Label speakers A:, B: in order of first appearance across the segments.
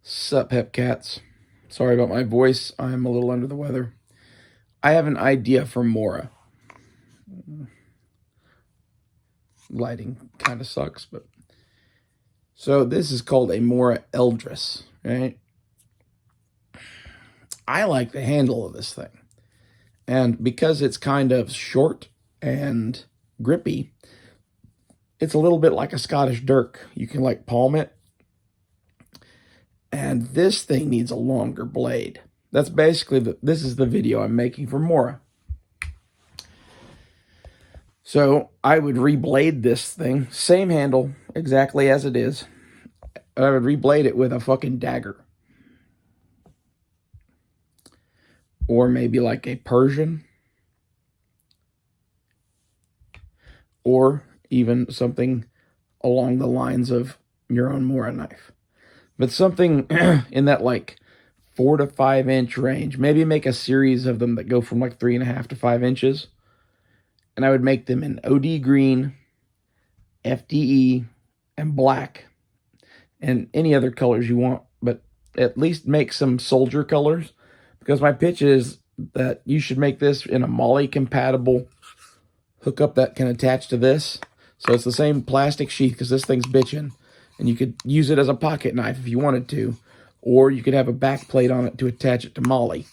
A: Sup, Hepcats. Sorry about my voice. I'm a little under the weather. I have an idea for Mora. Lighting kind of sucks, but... So this is called a Mora eldris, right? I like the handle of this thing. And because it's kind of short and grippy, it's a little bit like a Scottish dirk. You can like palm it. And this thing needs a longer blade. That's basically, this is the video I'm making for Mora. So I would reblade this thing, same handle, exactly as it is. I would reblade it with a fucking dagger. Or maybe like a Persian. Or even something along the lines of your own Mora knife. But something in that like 4 to 5 inch range. Maybe make a series of them that go from like 3.5 to 5 inches. And I would make them in OD green, FDE, and black. And any other colors you want. But at least make some soldier colors. Because my pitch is that you should make this in a MOLLE compatible hookup that can attach to this. So it's the same plastic sheath because this thing's bitching. And you could use it as a pocket knife if you wanted to. Or you could have a back plate on it to attach it to MOLLE.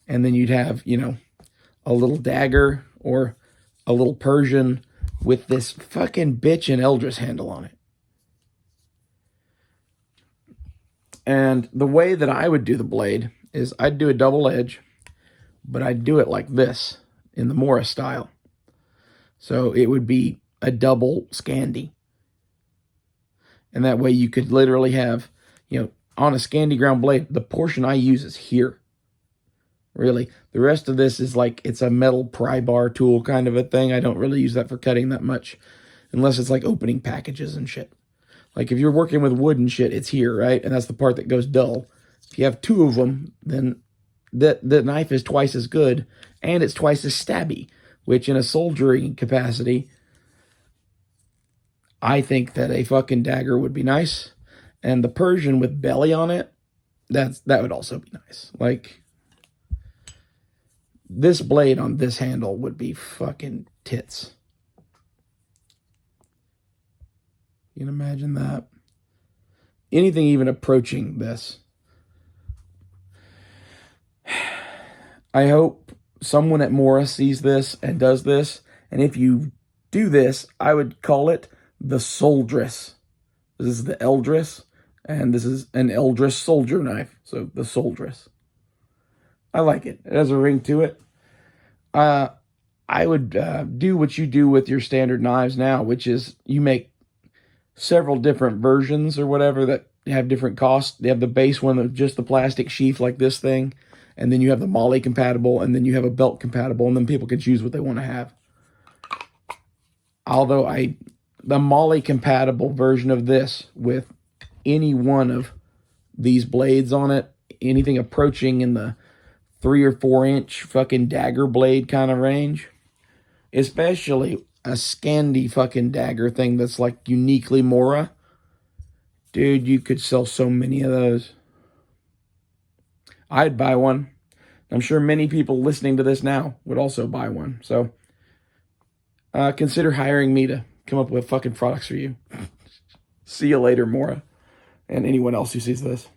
A: And then you'd have, you know, a little dagger or a little Persian with this fucking bitchin' eldris handle on it. And the way that I would do the blade is I'd do a double edge, but I'd do it like this in the Mora style. So it would be a double Scandi. And that way you could literally have, you know, on a Scandi ground blade, the portion I use is here. Really. The rest of this is like, it's a metal pry bar tool kind of a thing. I don't really use that for cutting that much. Unless it's like opening packages and shit. Like if you're working with wood and shit, it's here, right? And that's the part that goes dull. If you have 2 of them, then the knife is twice as good. And it's twice as stabby. Which in a soldiering capacity, I think that a fucking dagger would be nice. And the Persian with belly on it, that would also be nice. Like, this blade on this handle would be fucking tits. You can imagine that. Anything even approaching this. I hope someone at Mora sees this and does this. And if you do this, I would call it the soldris. This is the eldris. And this is an eldris soldier knife. So the soldris. I like it. It has a ring to it. I would do what you do with your standard knives now, which is you make several different versions or whatever that have different costs. They have the base one of just the plastic sheath like this thing. And then you have the MOLLE compatible. And then you have a belt compatible. And then people can choose what they want to have. Although the MOLLE compatible version of this with any one of these blades on it, anything approaching in the 3 or 4 inch fucking dagger blade kind of range, especially a Scandi fucking dagger thing that's like uniquely Mora, dude, you could sell so many of those. I'd buy one. I'm sure many people listening to this now would also buy one. So consider hiring me to come up with fucking products for you. See you later, Mora. And anyone else who sees this.